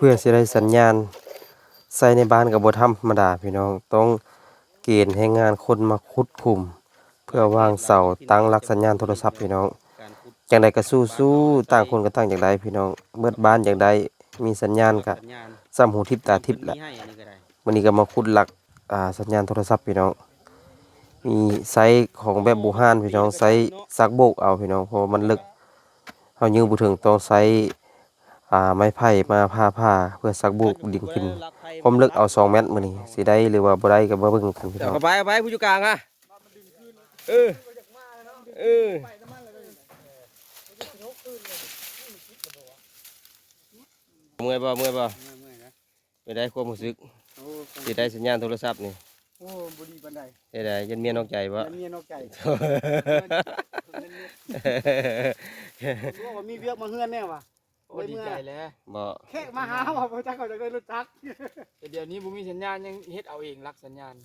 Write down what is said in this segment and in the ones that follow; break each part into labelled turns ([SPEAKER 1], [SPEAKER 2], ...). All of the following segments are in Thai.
[SPEAKER 1] พื่อสิได้สัญญาณใส่ในบ้านก็บ่ธรรมดาพี่น้องต้องเกณฑ์ให้งานคนมาขุดคุมเพื่อวางเสาตั้งหลักสัญญาณโทรศัพท์พี่น้องจังใดก็สู้ๆต่างคนก็ต่างอย่างใดพี่น้องเบิดบ้านอย่างใดมีสัญญาณก็ซ้ำหูทิพย์ตาทิพย์แหละวันนี้ก็มาขุดหลักสัญญาณโทรศัพท์พี่น้องมีไซส์ของแบบบูฮานพี่น้องไซส์ซักโบกเอาพี่น้องเพราะมันลึกเฮายืมบ่ถึงต้องไซส์ไม้ไผ่มาผ่าเพื่อซักโบกดินขึ้นผมลึกเอา2 เมตรมื้อนี้สิได้หรือว่าบ่ได้ก็มาเบิ่งกันพี่น้อง
[SPEAKER 2] เอาไปผู้อยู่กลางอ่ะเออเมื่อยบ่ไปได้ความรู้สึกสิได้สัญญาณโทรศัพท์นี่
[SPEAKER 3] โอ้บ่ดีปานใด
[SPEAKER 2] ได้ยันเมียนอกใจบ่
[SPEAKER 3] ยันเมียนอกใจรู้ว่ามีเวียกมาเฮือนแน่ว่ะ
[SPEAKER 2] โอ้ดีใจแล้วบ่
[SPEAKER 3] แค่มาหาว่าบ่จักเขาจะได้รถจักร
[SPEAKER 4] แต่เดี๋ยวนี้บ่มีสัญญาณยังเฮ็ดเอาเองรักสัญญาณ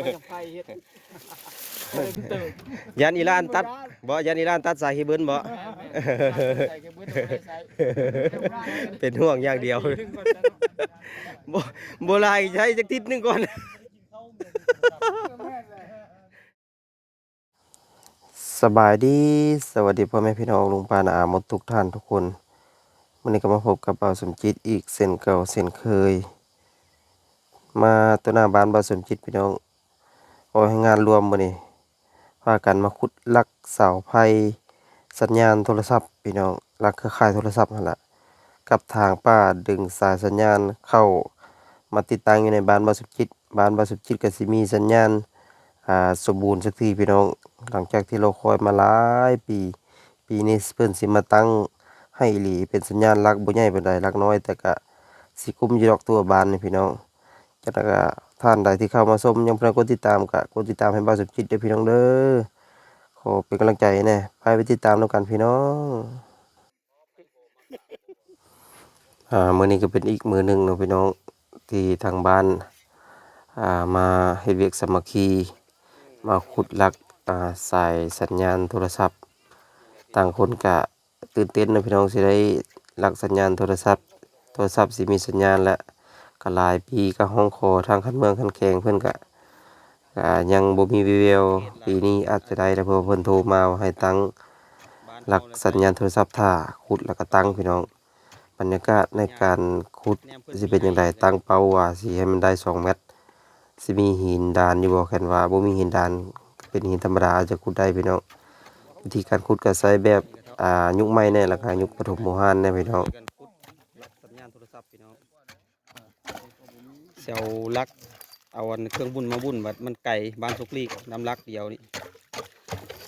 [SPEAKER 3] ไม่ต้องไผเฮ็ด
[SPEAKER 2] ยันอีลานตัดบ่ยันอีลานตัดสายเคเบิลบ่เป็นห่วงอย่างเดียวบ่ลายใช้จักติดนึงก่อน
[SPEAKER 1] สบายดีสวัสดีพ่อแม่พี่น้องลุงป้าน้าอาหมดทุกท่านทุกคนวันนี้ก็มาพบกับบ่าวสมจิตอีกเช่นเก่าเช่นเคยมาตัวหน้าบ้านบ่าวสมจิตพี่น้องเอาให้งานรวมมื้อนี้พากันมาขุดลักเสาไฟสัญญาณโทรศัพท์พี่น้องลักเครือข่ายโทรศัพท์นั่นล่ะกับทางป้าดึงสายสัญญาณเข้ามาติดตั้งอยู่ในบ้านบ่าวสมจิตบ้านบ่าวสมจิตก็สิมีสัญญาณสมบูรณ์สักทีพี่น้องหลังจากที่เราคอยมาหลายปีนี้เพิ่นสิมาตั้งให้อีหลีเป็นสัญญาณลักบ่ใหญ่ปานใดลักน้อยแต่ก็สิคุ้มอยู่ดอกตัวบ้านนี่พี่น้องจังนั้นก็ท่านใดที่เข้ามาชมยังบ่ได้กดติดตามก็กดติดตามให้บ่าวสมจิตเด้อพี่น้องเด้อขอเป็นกำลังใจให้แน่ไปติดตามนํกันพี่น้องมื้อนี้ก็เป็นอีกมื้อหนึงเนาะพี่น้องที่ทางบ้านมาเฮ็ดเวียกสามัคคีมาขุดลักสายสัญญาณโทรศัพท์ต่างคนก็ตื่นเต้นนะพี่น้องสิได้ลักสัญญาณโทรศัพท์สิมีสัญญาณและก็หลายปีก็ห้องขอทางคันเมืองคันแขงเพิ่นก็ยังบ่มีวี่แววปีนี้อาจจะได้แล้วเพราะเพิ่นโทรมาให้ตั้งลักสัญญาณโทรศัพท์ท่าขุดแล้วก็ตั้งพี่น้องบรรยากาศในการขุดสิเป็นจังไดตั้งเป้าว่าสิให้มันได้2 เมตรสิมีหินดานอยู่บ่แค่นว่าบ่มีหินดานเป็นหินธรรมดาอาจจะขุดได้พี่น้องวิธีการขุดก็ใช้แบบยุคใหม่แน่แล้วก็ยุคปฐมโมหานแน่พี่น้อง
[SPEAKER 2] สัญญาณโทรศัพท์พี่น้องเซลลักเอาอันเครื่องบุญมาบุญบัดมันไก่บ้านสุกลีกน้ำลักเดียวนี่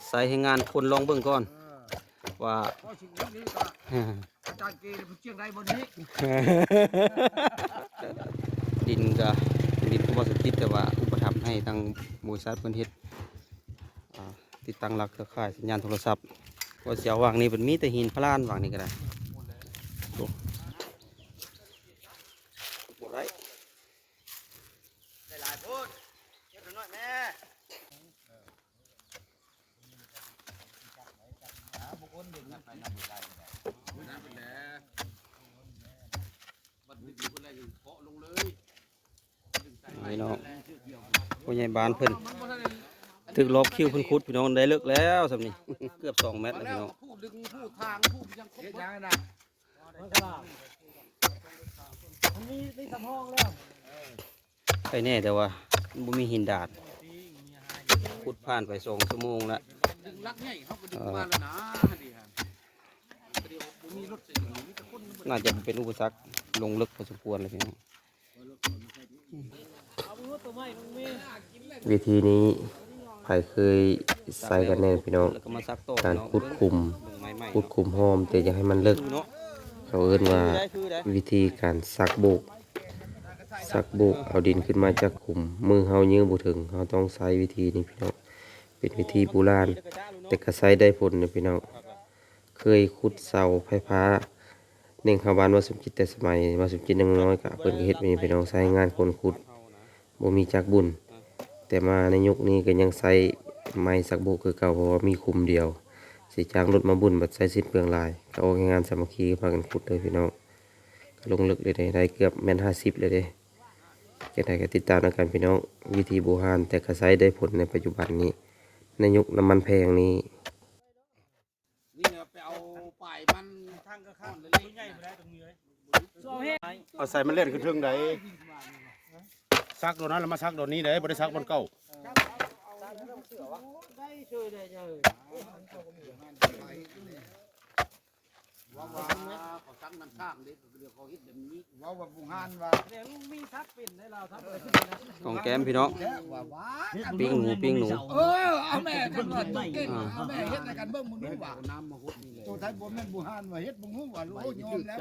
[SPEAKER 2] ใส่ให้งานคนลองเบิ่งก่อนว่าดินก็ดินผู้ประสบจิตแต่ว่าอุปถัมภ์ให้ทางบริษัทเพิ่นเฮ็ดติดตั้งหลักเครือข่ายสัญญาณโทรศัพท์ว่าเสียววางนี่เป็นมีแต่หินพลานวางนี่ก็ได้บ่ได้หลายๆพูดเฮ็ดหน่อยแม่พี่น้องผู้ใหญ่บ้านเพิ่นถึกรอบคิวเพิ่นขุดพี่น้องได้เลิกแล้วสำนี้เกือบ2 เมตรแล้วพี่น้องไปแน่แต่ว่าบ่มีหินดาดขุดผ่านไป2 ชั่วโมงแล้วน่าจะเป็นอุปสรรคลงลึกพอสมควรเลยพี่น้อง
[SPEAKER 1] วิธีนี้ใครเคยใส่กันแน่พี่น้องการขุดคุมหอมแต่อยากให้มันเลิกเขาเอิ้นว่าวิธีการซักโบกเอาดินขึ้นมาจากขุมมือเฮายื้อบ่ถึงเฮาต้องใช้วิธีนี้พี่น้องเป็นวิธีโบราณแต่ก็ใช้ได้ผลนะพี่น้องเคยขุดเสาไฟฟ้าเน่งเข้าบ้านว่าสมจิตแต่สมัยว่าสมจิตยังน้อยก็เพิ่นก็เฮ็ดเป็นพี่น้องใช้งานคนขุดบ่มีจักบุญแต่มาในยุคนี้ก็ยังใช้ไม้สักโบกคือเก่าเพราะว่ามีคุมเดียวสิจ้างรถมาบุญบัดใช้สิ้นเปลืองหลายก็ออกงานสามัคคีพากันขุดเลยพี่น้อง ลงลึกเลยได้เกือบแม่น50เลยเด้จังไดก็ติดตามแล้วกันพี่น้องวิธีโบราณแต่ก็ใช้ได้ผลในปัจจุบันนี้ในยุคน้ำมันแพงนี้
[SPEAKER 3] นี่ไปเอาป้ายมันทางข้างๆเลยใหญ่บ่ได้ตรงนี้เลยเอาใส่มันเล่นขึ้นถึงไดซักโดนนั้นแล้วมาซักโดนนี้ได้บ่ได้ซักบนเก่าได้ช่วยได้เจ้าว่าเขาซักน้ำข้างเด็กเดี๋ยวเขาเฮ็ดแบบนี้ว่าบุงหานว่าเดี๋ยวลุงมีซักเป็นให้เราทักเลย
[SPEAKER 2] ของแก้มพี่น้องปิ้งหนู
[SPEAKER 5] เอาแม่กันว่าตัวเก่งเอาแม่เฮ็ดในกันเบิ่งมึงรู้ว่าน้ำมาฮดนี่แหละตัวไทยบ่แม่นบ่ฮานว่าเฮ็ดบ่ฮู้ว่ารู้ยอมแล้ว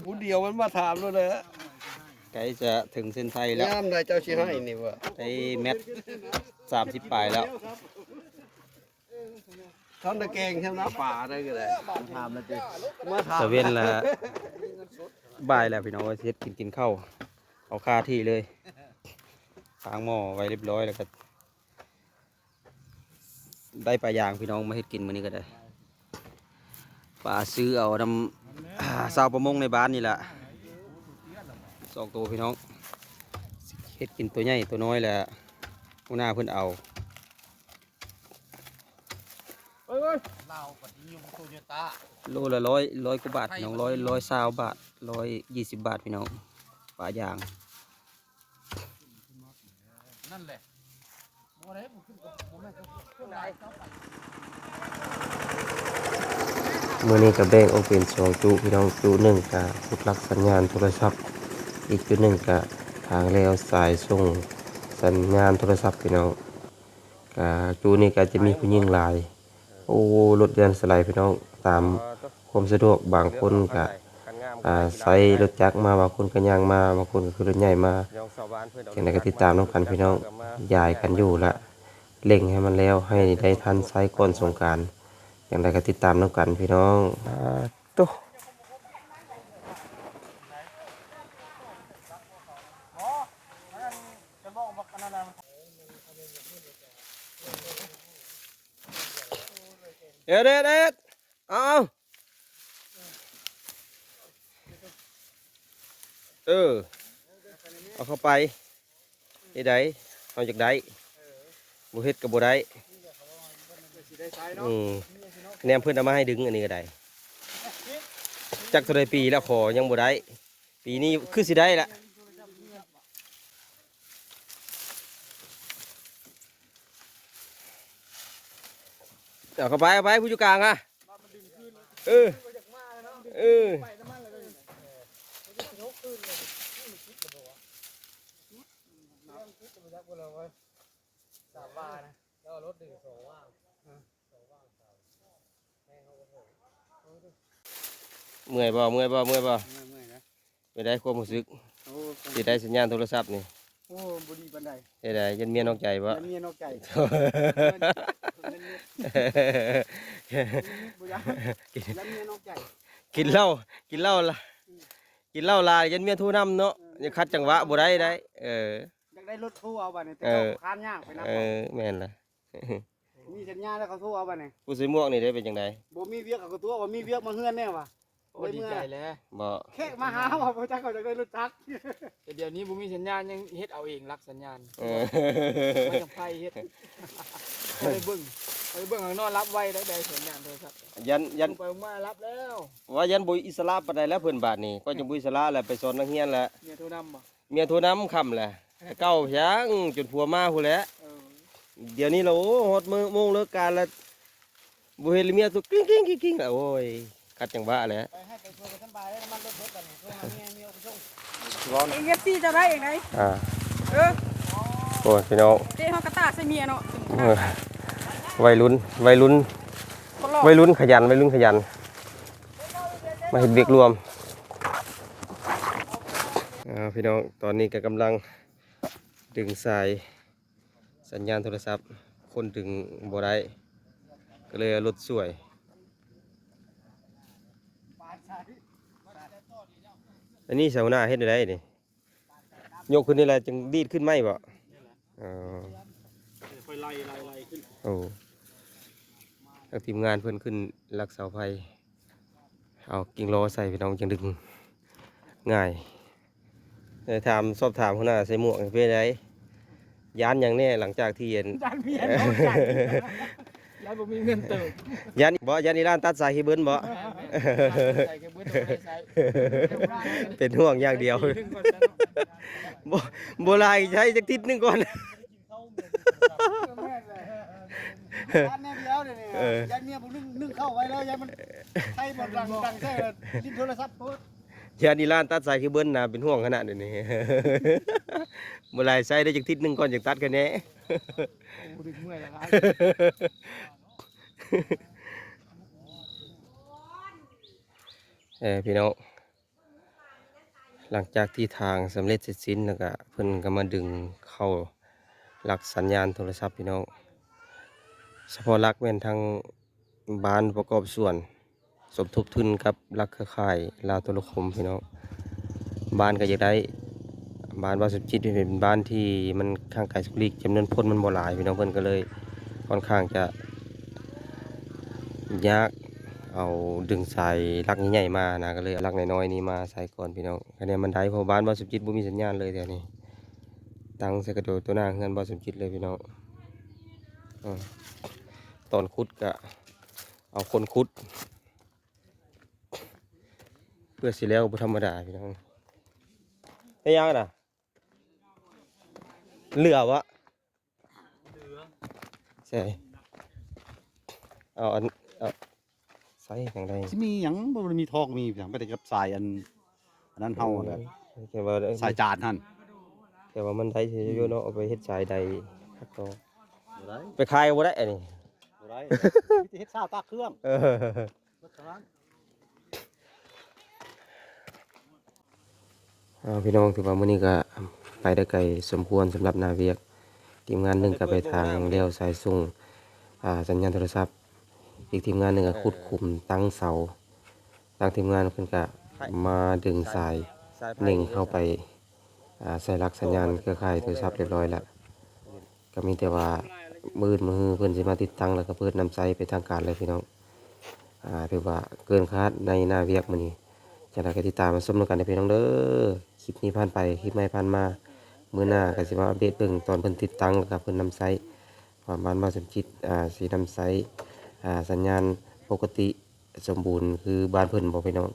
[SPEAKER 3] ผู้เดียวมันมาถามเลย
[SPEAKER 2] ใกล้จะถึงเส้นชัยแล้ว
[SPEAKER 3] ย่ามได้เจ้าสิให้นี่ว่า
[SPEAKER 2] ได้เม็ด30ปลายแล้ว
[SPEAKER 3] ท่อนตะแกงใช่ไหมป่าได้ก็ได้ถามแล้วจิมาถาม
[SPEAKER 2] ตะเวนละบ่ายแล้วพี่น้องว่าเฮ็ดกินข้าวเอาคาที่เลยล้างหม้อไว้เรียบร้อยแล้วก็ได้ปลาย่างพี่น้องมาเฮ็ดกินมื้อนี้ก็ได้ปลาซื้อเอานำ สาวประมงในบ้านนี่แหละ2 ตัวพี่น้องเฮ็ดกินตัวใหญ่ตัวน้อยแหละหัวหน้าเพิ่นเอา
[SPEAKER 5] เราปฏิยุงโตโยต้า
[SPEAKER 2] โลละร้อยกว่าบาทพี่น้อง120 บาท120 บาทพี่น้องปลาย่าง
[SPEAKER 5] นั่นแหละบ่ได้บ่ขึ้นบ่แม่นขึ้นได้เขาไป
[SPEAKER 1] มื้อนี้ก็แบ่งออกเป็น2จุพี่น้องจุหนึ่งก็สุดลักสัญญาณโทรศัพท์อีกจุดหนึ่งก็ทางแล้วสายส่งสัญญาณโทรศัพท์พี่น้องก็จุนี้ก็จะมีผู้หญิงหลายโอ้รถยนต์สไลด์พี่น้องตามความสะดวกบางคนก็ใช้รถจักรมาบางคนก็ย่างมาบางคนก็คือรถใหญ่มาจังไดก็ติดตามน้องกันพี่น้องย้ายกันอยู่ละเร่งให้มันแล้วให้ได้ทันใช้ก่อนสงกรานต์อย่างไรก็ติดตามน้องกันพี่น้องตุ๊เด็ดเอาเอาเข้าไปได้เอาจากได้บุเฮ็ดกับบุได้แนมเพื่อนเอามาให้ดึงอันนี้ก็ได้จักเท่าไรปีแล้วขอยังบุได้ปีนี้คือสิได้ละเอาเข้าไปผู้อยู่กลางอ่ะเออเมื่อยบ่ไปได้ความรู้สึกสิได้สัญญาณโทรศัพท์นี่
[SPEAKER 3] โอ้บ่ดีปานใด
[SPEAKER 1] ได้ยันเมียนอกใจบ่
[SPEAKER 3] เมียนอกใจบ่อยากแล้วเมียนอกใจ
[SPEAKER 1] กินเหล้าละกินเหล้าลายันเมียทูน้ำเนาะอย่าคัดจังหวะบ่ได้
[SPEAKER 3] อ
[SPEAKER 1] ได้
[SPEAKER 3] ยากได้รถตู้เอาบัดนี้แต่เขาคานย่างไปนะ
[SPEAKER 1] แม่นล่ะ
[SPEAKER 3] มีสัญญาแล้วเขาตู้เอาบัดนี้
[SPEAKER 1] ผู้ซื้อหมวกนี่ได้เป็นจังได
[SPEAKER 3] บ่มีเวียกเขาก็ตัวบ่มีเวียกมาเฮือนแน่ว่ะ
[SPEAKER 4] โอ้ดีใจแล้ว
[SPEAKER 1] บ่
[SPEAKER 3] แค่มาหาว่าบ่จักเขาจะได้รถจักร
[SPEAKER 4] แต่เดี๋ยวนี้บ่มีสัญญาณยังเฮ็ดเอาเองรักสัญญาณ
[SPEAKER 3] มาจากไผเฮ็ด
[SPEAKER 4] ไปเบิ่งข้างนอกรับไว้ได้สัญญาณโทรศัพท์
[SPEAKER 1] ยัน
[SPEAKER 4] ไปมารับแล้ว
[SPEAKER 1] ว่ายันบุอิสระปานใดแล้วเพิ่นบาดนี้ก็จังบุอิสระแหละไปสอนนักเรียนแหละ
[SPEAKER 4] เมียโทรนำบ่
[SPEAKER 1] เมียโทรน้ำค่ำแหละเก้าเพียงจนผัวมาพู้นแหละเดี๋ยวนี้เราฮอดมื้อโมงเลิกการแล้วบ่เห็นเมียตัวกิ้งโอ้ยคัดจังหวะแหละ
[SPEAKER 3] ไปให้ไปช่วยกันสบายแล้วมันรถบัดนี้โทรหาเมียไปส่ง
[SPEAKER 6] เองเอฟซีจะได้เองไง เออ
[SPEAKER 1] โอ้ยพี่น้อง
[SPEAKER 6] เจ๊เขากระตาใส่เมียเนาะ
[SPEAKER 1] วัยรุ่น
[SPEAKER 6] คนหลอก
[SPEAKER 1] วัยรุ่นขยันมาเห็นเบียกรวมพี่น้องตอนนี้ก็กำลังดึงสายสัญญาณโทรศัพท์คนดึงบ่ได้ก็เลยเอารถสวยอันนี้เสาหน้าเฮ็ดได้นี่ยกขึ้นนี่แหละจึงดีดขึ้นไหมบ่
[SPEAKER 3] ค่อยไล่ขึ้น
[SPEAKER 1] โอ้ทางทีมงานเพิ่นขึ้นรักเสาไฟ เอากิ่งล้อใส่พี่น้องจังดึงง่ายถามสอบถามหัวหน้าใส่หมวกเป็นไงย้านอย่างแน่หลังจากที่เย็น
[SPEAKER 4] จานเมียน้องกันแล้วผมมีเงินเติม
[SPEAKER 1] ย้านบ่ย้านนี่ร้านตัดสายฮีเบิ้ลบ่
[SPEAKER 4] ใส่แค่เบิ้ลไม่ได้ใส่
[SPEAKER 1] เป็นห่วงอย่างเดียวบ่บ่ลายใช้จักทิศหนึงก่อน
[SPEAKER 5] อันนี้เดียวเนี่ยยายเมียผมนึ่งเข้าไว้แล้วยายมันใช้หมดดังแค่ลิ้นโทรศัพท์โพส
[SPEAKER 1] ย้านนี่ร้านตัดสายฮีเบิ้ลน่ะเป็นห่วงขนาดนี้ บ่ลายใช้ได้จักทิศหนึงก่อนจังตัดกันแน่
[SPEAKER 4] โอ้ดึงเมื่อยแล้วครับ
[SPEAKER 1] พี่น้องหลังจากที่ทางสำเร็จเสร็จสิ้นแล้วก็เพิ่นก็มาดึงเข้าหลักสัญญาณโทรศัพท์พี่น้องเฉพาะหลักแม่นทางบ้านประกอบส่วนสมทบทุนกับหลักเครือข่ายลาวโทรคมพี่น้องบ้านก็อยากได้บ้านว่าสุจิตเป็นบ้านที่มันข้างไกลสุริกจำนวนคนมันบ่หลายพี่น้องเพิ่นก็เลยค่อนข้างจะยากเอาดึงสายลักใหญ่ๆมานะก็เลยเอาลักน้อยๆนี้มาใส่ก่อนพี่น้องคะแนนมันได้เพราะบ้านบ่สุจิตบ่มีสัญญาณเลยแถวนี้ตั้งใส่กระโดดตัวหน้าเฮือนบ่สุจิตเลยพี่น้องตอนขุดก็เอาคนขุดเพื่อสิแล้วบ่ธรรมดาพี่น้องได้ยังน่ะเหลือวะใช่เอาใส่อย่างไร
[SPEAKER 3] สิมีหยังบ่ได้มีทองมีหยังบ่ได้กับสายอันนั้นเฮาแบบ
[SPEAKER 1] แค่ว่า
[SPEAKER 3] สายจานหั่น
[SPEAKER 1] แค่ว่ามันได้สิอยู่เนาะเอาไปเฮ็ดสายใดครับต่อ
[SPEAKER 3] บ่ได้
[SPEAKER 1] ไปขายบ่ได้อันนี้
[SPEAKER 3] บ่ได้มีแต่เฮ็ดซาวตากเครื่อง
[SPEAKER 1] เออ
[SPEAKER 3] รถเท่านั้น
[SPEAKER 1] พี่น้องถือว่ามื้อนี้ก็ไปได้ไกลสมควรสำหรับนาเวียกทีมงานหนึงก็ไปทางเลี้ยวสายส่งสัญญาณโทรศัพท์อีกทีมงานหนึงก็ขุดคุมตั้งเสาทางทีมงานเพิ่นก็มาดึงสายเน่งเข้าไปใส่หลักสัญญาณเครือข่ายโทรศัพท์เรียบร้อยแล้วก็มีแต่ว่ามือเพิ่นสิมาติดตั้งแล้วก็เปิดนำไซไปทางการเลยพี่น้องถือว่าเกินคาดในนาเวียกมื้อนี้จะได้ก็ติดตามมาชมกันในพี่น้องเด้อคลิปนี้ผ่านไปคลิปใหม่ผ่านมามื้อหน้าก็สิมาอัปเดตเบิ่งตอนเพิ่นติดตั้งแล้วก็เพิ่นนำไซว่าบ้านบ่สมจิตสินำไซสัญญาณปกติสมบูรณ์คือบ้านเพิ่นบ่พี่น้อง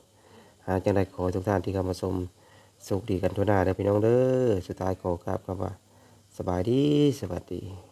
[SPEAKER 1] จังได๋ขอทุกท่านที่เข้ามาชมสุขดีกันทั่วหน้าเด้อพี่น้องเด้อสุดท้ายขอกราบคำว่าสบายดีสวัสดี